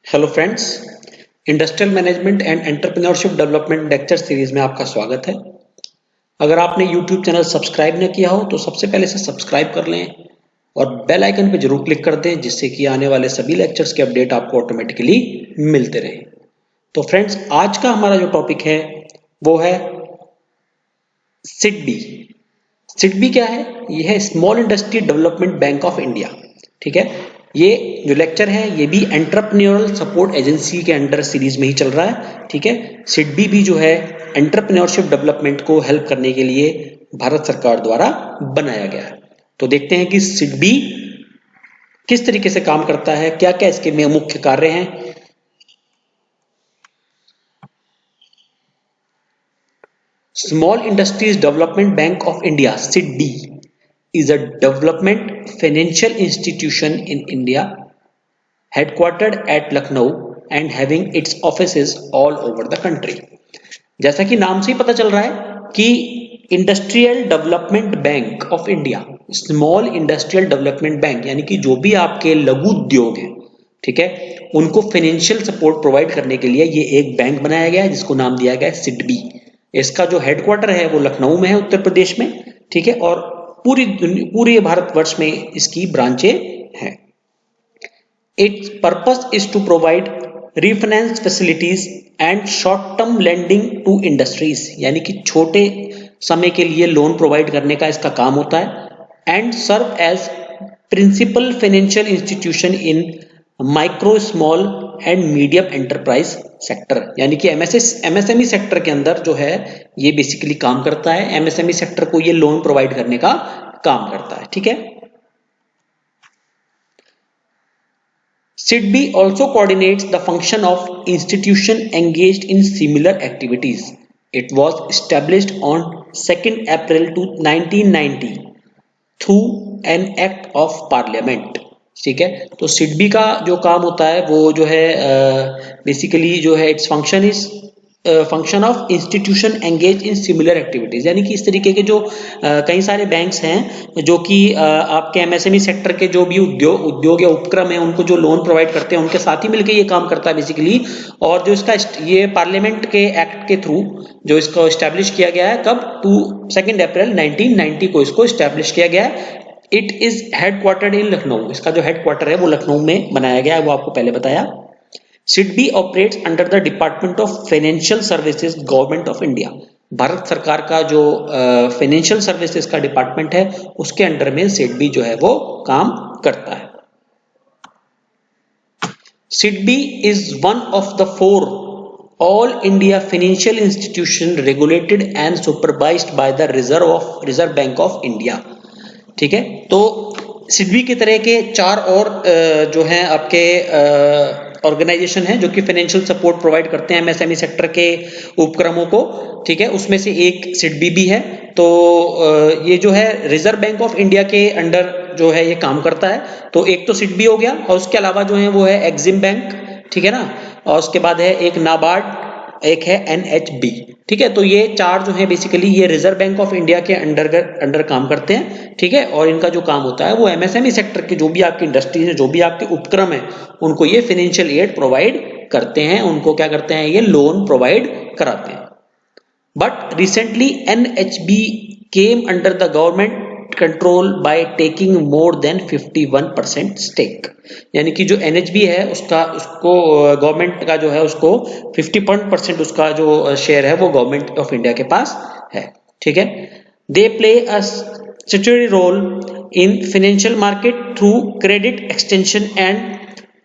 Hello friends, industrial management and entrepreneurship development lecture series में आपका स्वागत है। अगर आपने यूट्यूब चैनल सब्सक्राइब न किया हो तो सबसे पहले से सब्सक्राइब कर लें और बेल आइकन पर जरूर क्लिक कर दें, जिससे कि आने वाले सभी लेक्चर्स के अपडेट आपको ऑटोमेटिकली मिलते रहे। तो फ्रेंड्स, आज का हमारा जो टॉपिक है वो है सिडबी। सिडबी क्या है? ये है small industry development bank of India. ठीक है, ये जो लेक्चर है ये भी एंटरप्रेन्योरल सपोर्ट एजेंसी के अंडर सीरीज में ही चल रहा है। ठीक है, सिडबी भी जो है एंटरप्रेन्योरशिप डेवलपमेंट को हेल्प करने के लिए भारत सरकार द्वारा बनाया गया है। तो देखते हैं कि सिडबी किस तरीके से काम करता है, क्या क्या इसके में मुख्य कार्य हैं। Small industries development bank of India SIDBI is a development financial institution in India, headquartered at Lucknow and having its offices all over the country. जैसा कि नाम से ही पता चल रहा है कि industrial development bank of India, small industrial development bank, यानी कि जो भी आपके लघु उद्योग हैं, ठीक है, उनको फाइनेंशियल सपोर्ट प्रोवाइड करने के लिए ये एक बैंक बनाया गया है जिसको नाम दिया गया है सिडबी। इसका जो हेडक्वार्टर है वो लखनऊ में है, उत्तर प्रदेश में। ठीक है, और पूरे भारतवर्ष में इसकी ब्रांचें हैं। Its purpose is to provide refinance facilities and short term lending to industries, यानी कि छोटे समय के लिए लोन प्रोवाइड करने का इसका काम होता है। And serve as principal financial institution in micro small and medium enterprise sector, यानी कि एमएसएमई सेक्टर के अंदर जो है ये बेसिकली काम करता है। एमएसएमई सेक्टर को ये लोन प्रोवाइड करने का काम करता है। ठीक है, SIDBI also coordinates the function of institution engaged in similar activities. It was established on 2nd April 1990 through an act of parliament. ठीक है, तो सिडबी का जो काम होता है वो जो है बेसिकली जो है its function of institution engage in similar activities, यानी कि इस तरीके के जो कई सारे बैंक्स हैं जो कि आपके एमएसएमई सेक्टर के जो भी उद्योग या उपक्रम है उनको जो लोन प्रोवाइड करते हैं उनके साथ ही मिलकर ये काम करता है बेसिकली। और जो इसका ये पार्लियामेंट के एक्ट के थ्रू जो इसको एस्टैब्लिश किया गया है, कब 2 अप्रैल 1990 को इसको एस्टैब्लिश किया गया है। It is headquartered in Lucknow, इसका जो हेडक्वार्टर है वो लखनऊ में बनाया गया है, वो आपको पहले बताया। SIDBI operates under the Department of Financial Services, Government of India. Bharat सरकार का जो फाइनेंशियल सर्विसेज का डिपार्टमेंट है उसके अंडर में सिडबी जो है वो काम करता है। SIDBI is one of the 4 All India financial institution regulated and supervised by the Reserve Bank of India. ठीक है, तो सिडबी की तरह के 4 और जो हैं आपके ऑर्गेनाइजेशन है जो कि फाइनेंशियल सपोर्ट प्रोवाइड करते हैं एमएसएमई सेक्टर के उपक्रमों को। ठीक है, उसमें से एक सिडबी भी है। तो ये जो है रिजर्व बैंक ऑफ इंडिया के अंडर जो है ये काम करता है। तो एक तो सिडबी हो गया और उसके अलावा जो है वो है एक्सिम बैंक, ठीक है ना, और उसके बाद है एक नाबार्ड, एक है एनएचबी। ठीक है, तो ये 4 जो है बेसिकली ये रिजर्व बैंक ऑफ इंडिया के अंडर काम करते हैं। ठीक है, और इनका जो काम होता है वो एमएसएमई सेक्टर के जो भी आपकी इंडस्ट्रीज है, जो भी आपके उपक्रम है, उनको ये फाइनेंशियल एड प्रोवाइड करते हैं, उनको क्या करते हैं, ये लोन प्रोवाइड कराते हैं। But recently NHB came under the government control by taking more than 51% stake, यानी कि जो एनएचबी है उसको गवर्नमेंट का जो है उसको 50% उसका जो शेयर है वो गवर्नमेंट ऑफ इंडिया के पास है। ठीक है, they play a statutory role in financial market through credit extension and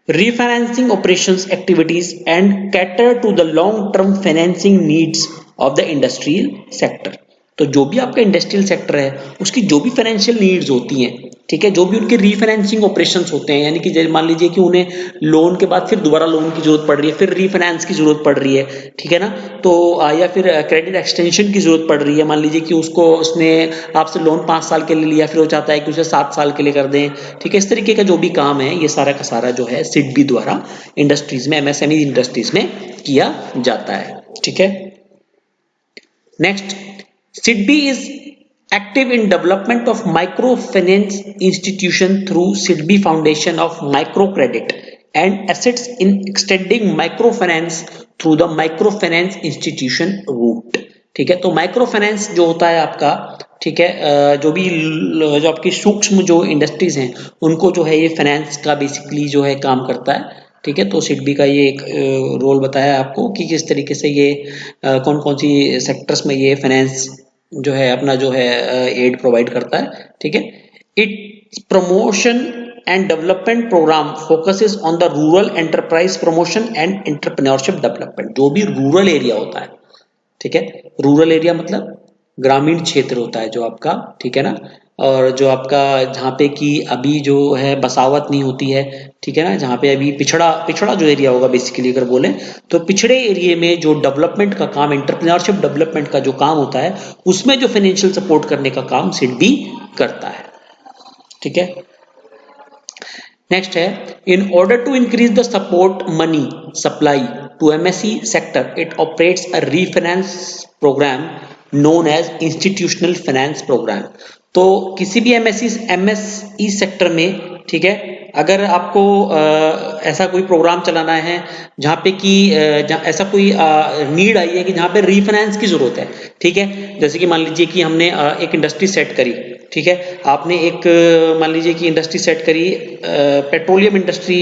refinancing operations activities and cater to the long term financing needs of the industrial sector. तो जो भी आपका इंडस्ट्रियल सेक्टर है उसकी जो भी फाइनेंशियल नीड्स होती हैं, ठीक है, जो भी उनके रीफाइनेंसिंग ऑपरेशंस होते हैं, यानी कि मान लीजिए कि उन्हें लोन के बाद फिर दोबारा लोन की जरूरत पड़ रही है, फिर रीफाइनेंस की जरूरत पड़ रही है, ठीक है ना, तो या फिर क्रेडिट एक्सटेंशन की जरूरत पड़ रही है। मान लीजिए कि उसने आपसे लोन 5 साल के लिए लिया, फिर वो चाहता है कि उसे 7 साल के लिए कर दें। ठीक है, इस तरीके का जो भी काम है ये सारा का सारा जो है सिडबी द्वारा इंडस्ट्रीज में, एमएसएमई इंडस्ट्रीज में किया जाता है। ठीक है, next, SIDBI is active in development of microfinance institution through SIDBI Foundation of Microcredit and assets in extending microfinance through the microfinance institution route। ठीक है, तो माइक्रो फाइनेंस जो होता है आपका, ठीक है, जो आपकी सूक्ष्म जो इंडस्ट्रीज हैं उनको जो है ये फाइनेंस का बेसिकली जो है काम करता है। ठीक है, तो सिडबी का ये एक रोल बताया आपको कि किस तरीके से ये कौन कौन सी सेक्टर्स में ये फाइनेंस जो है अपना जो है एड प्रोवाइड करता है। ठीक है, it promotion and development programme focuses on the rural enterprise promotion and entrepreneurship development. जो भी रूरल एरिया होता है, ठीक है, रूरल एरिया मतलब ग्रामीण क्षेत्र होता है जो आपका, ठीक है ना, और जो आपका जहाँ पे कि अभी जो है बसावत नहीं होती है, ठीक है ना, जहाँ पे अभी पिछड़ा पिछड़ा जो एरिया होगा बेसिकली अगर बोले तो पिछड़े एरिया में जो डेवलपमेंट का काम, एंटरप्रेन्योरशिप डेवलपमेंट का जो काम होता है उसमें जो फाइनेंशियल सपोर्ट करने का काम सिडबी करता है। ठीक है, नेक्स्ट है, in order to increase the support money supply to MSE sector it operates a refinance programme known as institutional finance programme. तो किसी भी एमएसई सेक्टर में, ठीक है, अगर आपको ऐसा कोई प्रोग्राम चलाना है जहाँ पे कि ऐसा कोई नीड आई है कि जहाँ पे रीफाइनेंस की जरूरत है, ठीक है, जैसे कि मान लीजिए कि हमने एक इंडस्ट्री सेट करी, ठीक है, आपने एक मान लीजिए कि इंडस्ट्री सेट करी, पेट्रोलियम इंडस्ट्री,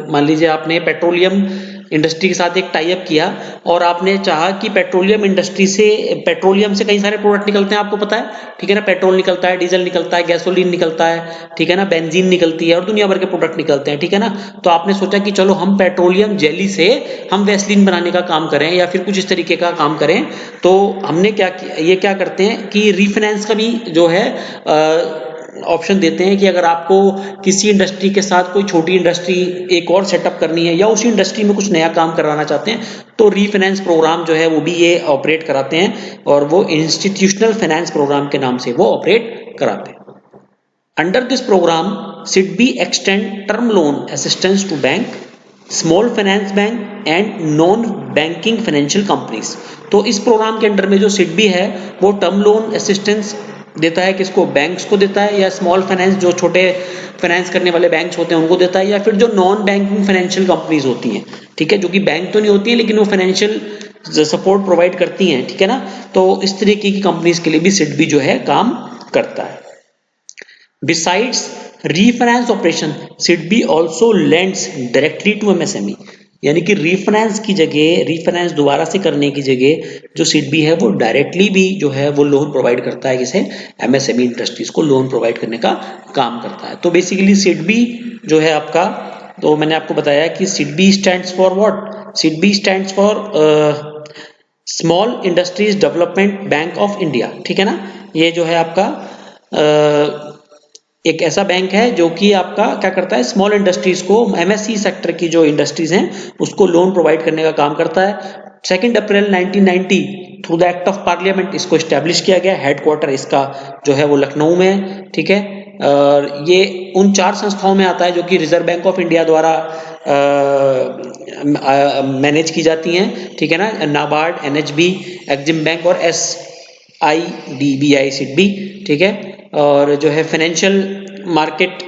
मान लीजिए आपने पेट्रोलियम इंडस्ट्री के साथ एक टाई अप किया और आपने चाहा कि पेट्रोलियम इंडस्ट्री से, पेट्रोलियम से कई सारे प्रोडक्ट निकलते हैं आपको पता है, ठीक है ना, पेट्रोल निकलता है, डीजल निकलता है, गैसोलीन निकलता है, ठीक है ना, बेंजीन निकलती है और दुनिया भर के प्रोडक्ट निकलते हैं, ठीक है ना। तो आपने सोचा कि चलो हम पेट्रोलियम जेली से हम वैसलीन बनाने का काम करें या फिर कुछ इस तरीके का काम करें। तो हमने क्या किया, ये क्या करते हैं कि रीफाइनेंस का भी जो है ऑप्शन देते हैं कि अगर आपको किसी इंडस्ट्री के साथ कोई छोटी इंडस्ट्री एक और सेटअप करनी है या उसी इंडस्ट्री में कुछ नया काम करवाना चाहते हैं तो रीफाइनेंस प्रोग्राम जो है वो भी ये ऑपरेट कराते हैं और वो इंस्टीट्यूशनल फाइनेंस प्रोग्राम के नाम से वो ऑपरेट कराते हैं। Under this programme SIDBI extend term loan assistance to bank, small finance bank and non banking financial companies. तो इस प्रोग्राम के अंडर में जो सिडबी है वो टर्म लोन असिस्टेंस देता है, किसको, बैंक्स को देता है, या स्मॉल फाइनेंस जो छोटे फाइनेंस करने वाले बैंक्स होते हैं उनको देता है, या फिर जो नॉन बैंकिंग फाइनेंशियल कंपनीज होती हैं, ठीक है, जो कि बैंक तो नहीं होती है लेकिन वो फाइनेंशियल सपोर्ट प्रोवाइड करती हैं, ठीक है ना। तो इस तरीके की कंपनीज के लिए भी सिडबी जो है काम करता है। Besides refinance operation SIDBI also lends directly to MSME, यानी कि रीफाइनेंस की जगह, रीफाइनेंस दोबारा से करने की जगह जो सिडबी है वो डायरेक्टली भी जो है वो लोन प्रोवाइड करता है, किसे, एमएसएमई इंडस्ट्रीज को लोन प्रोवाइड करने का काम करता है। तो बेसिकली सिडबी जो है आपका, तो मैंने आपको बताया कि SIDBI stands for what, SIDBI stands for small industries development bank of India, ठीक है ना। ये जो है आपका एक ऐसा बैंक है जो कि आपका क्या करता है, स्मॉल इंडस्ट्रीज को, एमएसई सेक्टर की जो इंडस्ट्रीज हैं उसको लोन प्रोवाइड करने का काम करता है। 2 अप्रैल 1990 through the act of parliament इसको स्टैब्लिश किया गया, हेडक्वार्टर इसका जो है वो लखनऊ में है, ठीक है। और ये उन 4 संस्थाओं में आता है जो कि रिजर्व बैंक ऑफ इंडिया द्वारा मैनेज की जाती हैं, ठीक है ना, नाबार्ड, एनएचबी, एक्जिम बैंक और SIDBI सिडबी, ठीक है। और जो है फाइनेंशियल मार्केट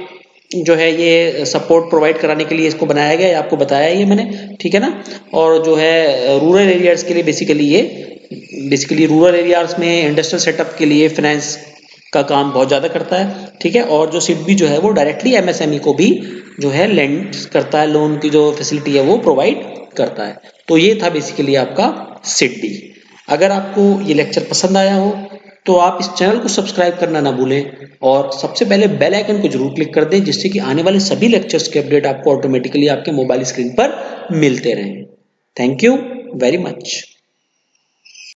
जो है ये सपोर्ट प्रोवाइड कराने के लिए इसको बनाया गया है, आपको बताया ये मैंने, ठीक है ना। और जो है रूरल एरियाज के लिए बेसिकली रूरल एरियाज में इंडस्ट्रियल सेटअप के लिए फाइनेंस का काम बहुत ज़्यादा करता है, ठीक है। और जो सिडबी जो है वो डायरेक्टली एमएसएमई को भी जो है लेंड करता है, लोन की जो फैसिलिटी है वो प्रोवाइड करता है। तो ये था बेसिकली आपका सिडबी। अगर आपको ये लेक्चर पसंद आया हो तो आप इस चैनल को सब्सक्राइब करना ना भूलें और सबसे पहले बेल आइकन को जरूर क्लिक कर दें जिससे कि आने वाले सभी लेक्चर्स के अपडेट आपको ऑटोमेटिकली आपके मोबाइल स्क्रीन पर मिलते रहें। Thank you very much.